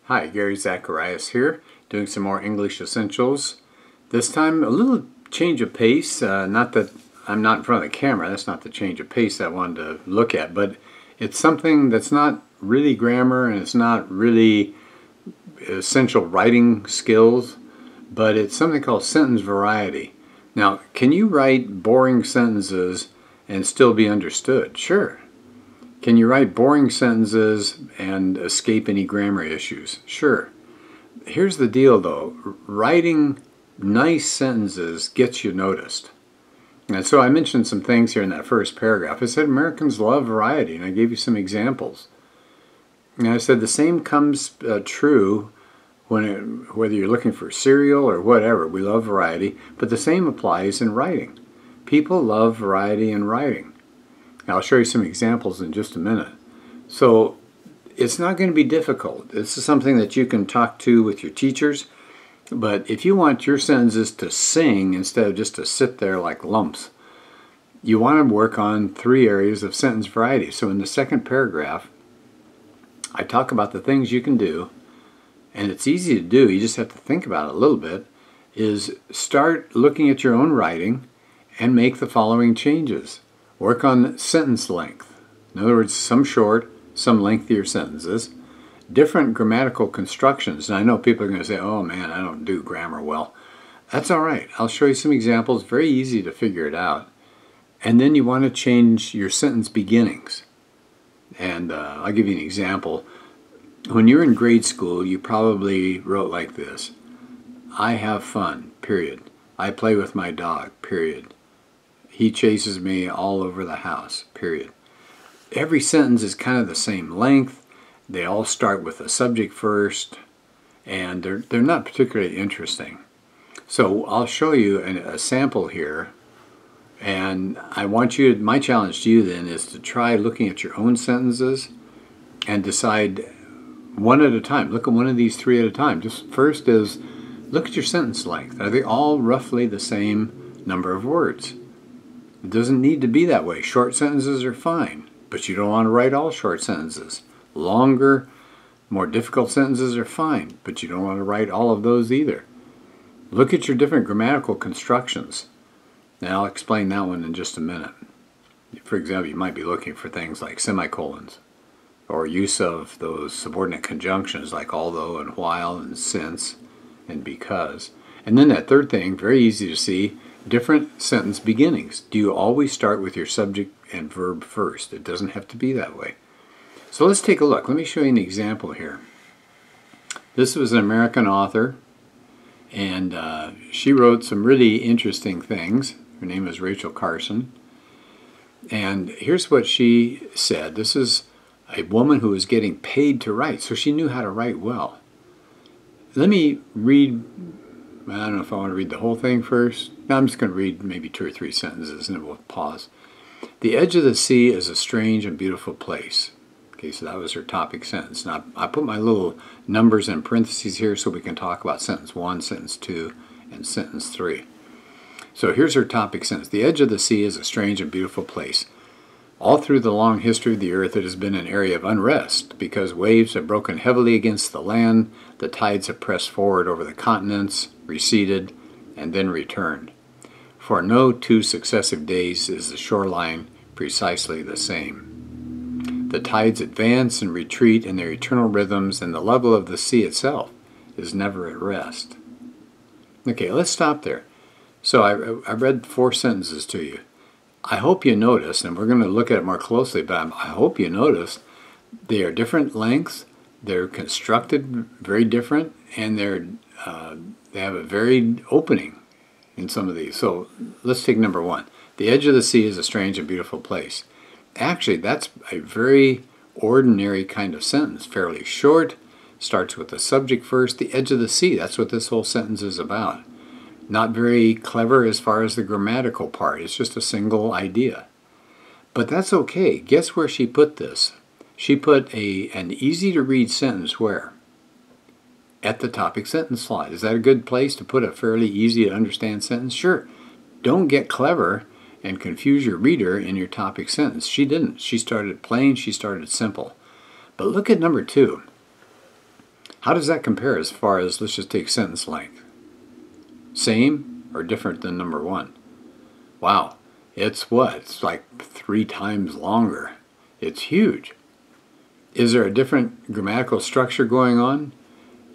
Hi, Gary Zacharias here, doing some more English Essentials. This time a little change of pace, not that I'm not in front of the camera, that's not the change of pace I wanted to look at, but it's something that's not really grammar and it's not really essential writing skills, but it's something called sentence variety. Now, can you write boring sentences and still be understood? Sure. Can you write boring sentences and escape any grammar issues? Sure. Here's the deal though, writing nice sentences gets you noticed. And so I mentioned some things here in that first paragraph. I said Americans love variety, and I gave you some examples. And I said the same comes true whether you're looking for cereal or whatever. We love variety, but the same applies in writing. People love variety in writing. I'll show you some examples in just a minute. So it's not going to be difficult. This is something that you can talk to with your teachers, but if you want your sentences to sing instead of just to sit there like lumps, you want to work on 3 areas of sentence variety. So in the second paragraph, I talk about the things you can do, and it's easy to do, you just have to think about it a little bit, is start looking at your own writing and make the following changes. Work on sentence length. In other words, some short, some lengthier sentences. Different grammatical constructions. And I know people are going to say, oh man, I don't do grammar well. That's all right. I'll show you some examples. Very easy to figure it out. And then you want to change your sentence beginnings. And I'll give you an example. When you're in grade school, you probably wrote like this. I have fun, period. I play with my dog, period. He chases me all over the house, period. Every sentence is kind of the same length. They all start with a subject first, and they're not particularly interesting. So I'll show you a sample here, and I want you, my challenge to you then is to try looking at your own sentences and decide one at a time. Look at one of these 3 at a time. Just first is look at your sentence length. Are they all roughly the same number of words? It doesn't need to be that way. Short sentences are fine, but you don't want to write all short sentences. Longer, more difficult sentences are fine, but you don't want to write all of those either. Look at your different grammatical constructions. And I'll explain that one in just a minute. For example, you might be looking for things like semicolons, or use of those subordinate conjunctions like although and while and since and because. And then that third thing, very easy to see, different sentence beginnings. Do you always start with your subject and verb first? It doesn't have to be that way. So let's take a look. Let me show you an example here. This was an American author, and she wrote some really interesting things. Her name is Rachel Carson. And here's what she said. This is a woman who was getting paid to write, so she knew how to write well. Let me read. I don't know if I want to read the whole thing first. No, I'm just going to read maybe 2 or 3 sentences and then we'll pause. The edge of the sea is a strange and beautiful place. Okay, so that was her topic sentence. Now, I put my little numbers in parentheses here so we can talk about sentence 1, sentence 2, and sentence 3. So here's her topic sentence. The edge of the sea is a strange and beautiful place. All through the long history of the earth, it has been an area of unrest because waves have broken heavily against the land, the tides have pressed forward over the continents, receded, and then returned. For no 2 successive days is the shoreline precisely the same. The tides advance and retreat in their eternal rhythms, and the level of the sea itself is never at rest. Okay, let's stop there. So I read 4 sentences to you. I hope you notice, and we're going to look at it more closely, but I hope you notice they are different lengths, they're constructed very different, and they have a varied opening in some of these. So let's take number 1. The edge of the sea is a strange and beautiful place. Actually, that's a very ordinary kind of sentence, fairly short, starts with the subject first. The edge of the sea, that's what this whole sentence is about. Not very clever as far as the grammatical part. It's just a single idea. But that's okay. Guess where she put this? She put an easy-to-read sentence where? At the topic sentence slide. Is that a good place to put a fairly easy-to-understand sentence? Sure. Don't get clever and confuse your reader in your topic sentence. She didn't. She started plain. She started simple. But look at number 2. How does that compare as far as, let's just take sentence length? Same or different than number 1? Wow, it's what? It's like 3 times longer. It's huge. Is there a different grammatical structure going on?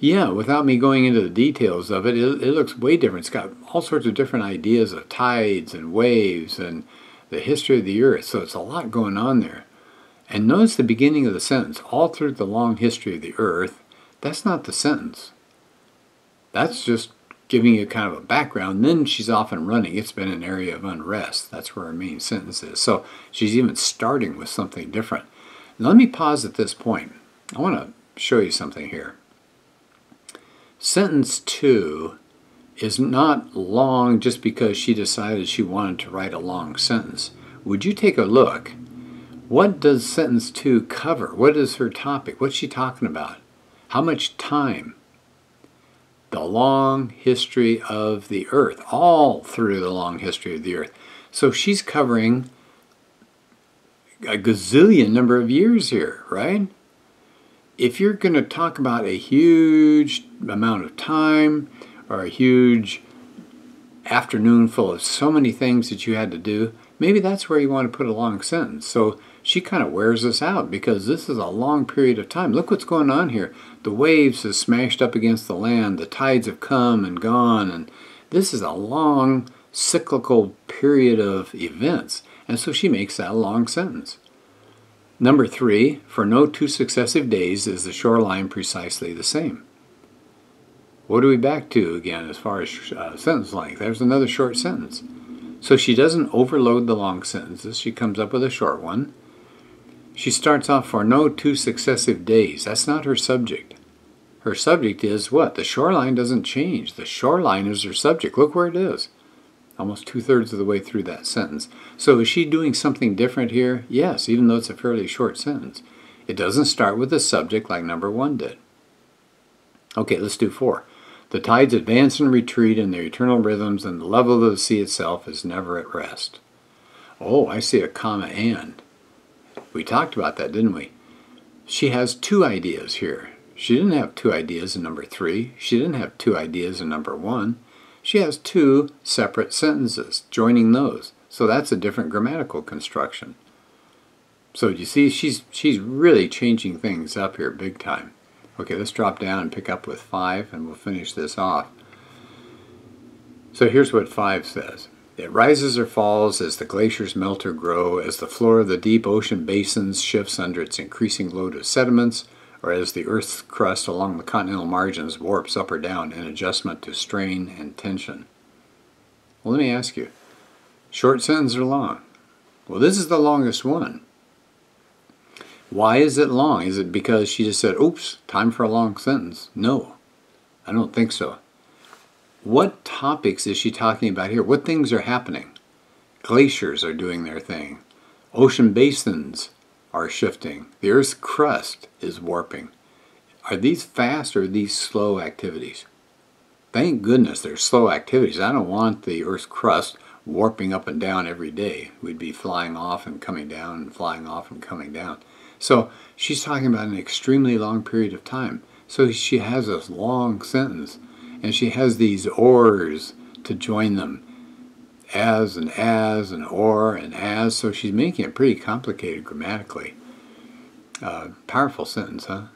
Yeah, without me going into the details of it, it looks way different. It's got all sorts of different ideas of tides and waves and the history of the earth, so it's a lot going on there. And notice the beginning of the sentence, all through the long history of the earth. That's not the sentence. That's just giving you kind of a background. Then she's off and running. It's been an area of unrest. That's where her main sentence is. So she's even starting with something different. Let me pause at this point. I want to show you something here. Sentence 2 is not long just because she decided she wanted to write a long sentence. Would you take a look? What does sentence 2 cover? What is her topic? What's she talking about? How much time? The long history of the earth, all through the long history of the earth. So she's covering a gazillion number of years here, right? If you're going to talk about a huge amount of time or a huge afternoon full of so many things that you had to do, maybe that's where you want to put a long sentence. So she kind of wears us out because this is a long period of time. Look what's going on here. The waves have smashed up against the land. The tides have come and gone. And this is a long cyclical period of events. And so she makes that a long sentence. Number 3, for no 2 successive days is the shoreline precisely the same. What are we back to again as far as sentence length? There's another short sentence. So she doesn't overload the long sentences. She comes up with a short one. She starts off for no 2 successive days. That's not her subject. Her subject is what? The shoreline doesn't change. The shoreline is her subject. Look where it is. Almost 2/3 of the way through that sentence. So is she doing something different here? Yes, even though it's a fairly short sentence. It doesn't start with the subject like number 1 did. Okay, let's do 4. The tides advance and retreat in their eternal rhythms, and the level of the sea itself is never at rest. Oh, I see a comma and. We talked about that, didn't we? She has 2 ideas here. She didn't have 2 ideas in number 3. She didn't have 2 ideas in number 1. She has 2 separate sentences, joining those. So that's a different grammatical construction. So you see, she's really changing things up here big time. Okay, let's drop down and pick up with 5, and we'll finish this off. So here's what 5 says. It rises or falls as the glaciers melt or grow, as the floor of the deep ocean basins shifts under its increasing load of sediments, or as the Earth's crust along the continental margins warps up or down in adjustment to strain and tension. Well, let me ask you, short sentences or long? Well, this is the longest one. Why is it long? Is it because she just said, oops, time for a long sentence? No, I don't think so. What topics is she talking about here? What things are happening? Glaciers are doing their thing. Ocean basins are shifting. The Earth's crust is warping. Are these fast or are these slow activities? Thank goodness they're slow activities. I don't want the Earth's crust warping up and down every day. We'd be flying off and coming down and flying off and coming down. So she's talking about an extremely long period of time. So she has this long sentence, and she has these ors to join them. As and or and as. So she's making it pretty complicated grammatically. Powerful sentence, huh?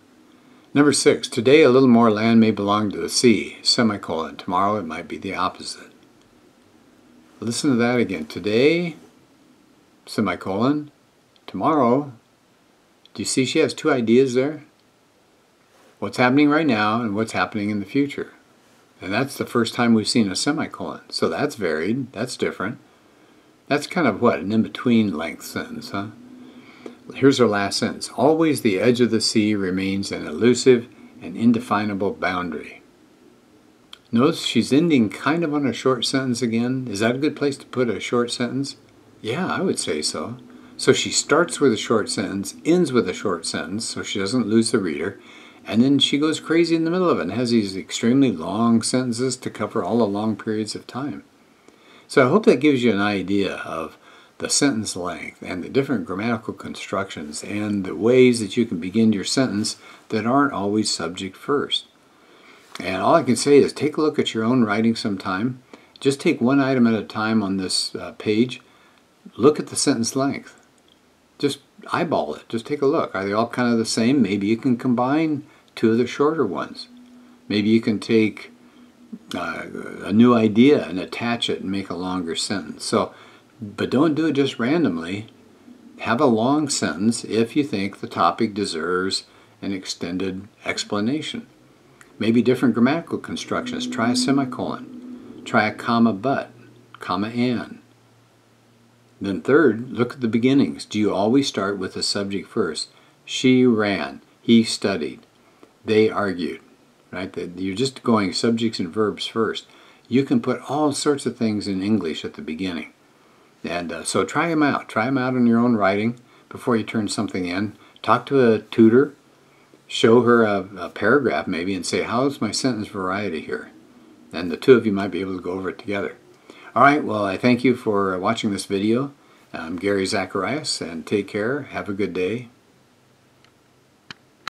Number 6. Today a little more land may belong to the sea, semicolon. Tomorrow it might be the opposite. Listen to that again. Today, semicolon. Tomorrow. Do you see she has 2 ideas there? What's happening right now and what's happening in the future. And that's the first time we've seen a semicolon. So that's varied. That's different. That's kind of what? An in-between length sentence, huh? Here's our last sentence. Always the edge of the sea remains an elusive and indefinable boundary. Notice she's ending kind of on a short sentence again. Is that a good place to put a short sentence? Yeah, I would say so. So she starts with a short sentence, ends with a short sentence, so she doesn't lose the reader, and then she goes crazy in the middle of it and has these extremely long sentences to cover all the long periods of time. So I hope that gives you an idea of the sentence length and the different grammatical constructions and the ways that you can begin your sentence that aren't always subject first. And all I can say is take a look at your own writing sometime. Just take one item at a time on this page. Look at the sentence length. Just eyeball it. Just take a look. Are they all kind of the same? Maybe you can combine two of the shorter ones. Maybe you can take a new idea and attach it and make a longer sentence. But don't do it just randomly. Have a long sentence if you think the topic deserves an extended explanation. Maybe different grammatical constructions. Try a semicolon. Try a comma but, comma and. Then third, look at the beginnings. Do you always start with the subject first? She ran. He studied. They argued. Right? You're just going subjects and verbs first. You can put all sorts of things in English at the beginning. And so try them out. Try them out in your own writing before you turn something in. Talk to a tutor. Show her a paragraph maybe and say, how's my sentence variety here? And the two of you might be able to go over it together. All right, well, I thank you for watching this video. I'm Gary Zacharias, and take care. Have a good day.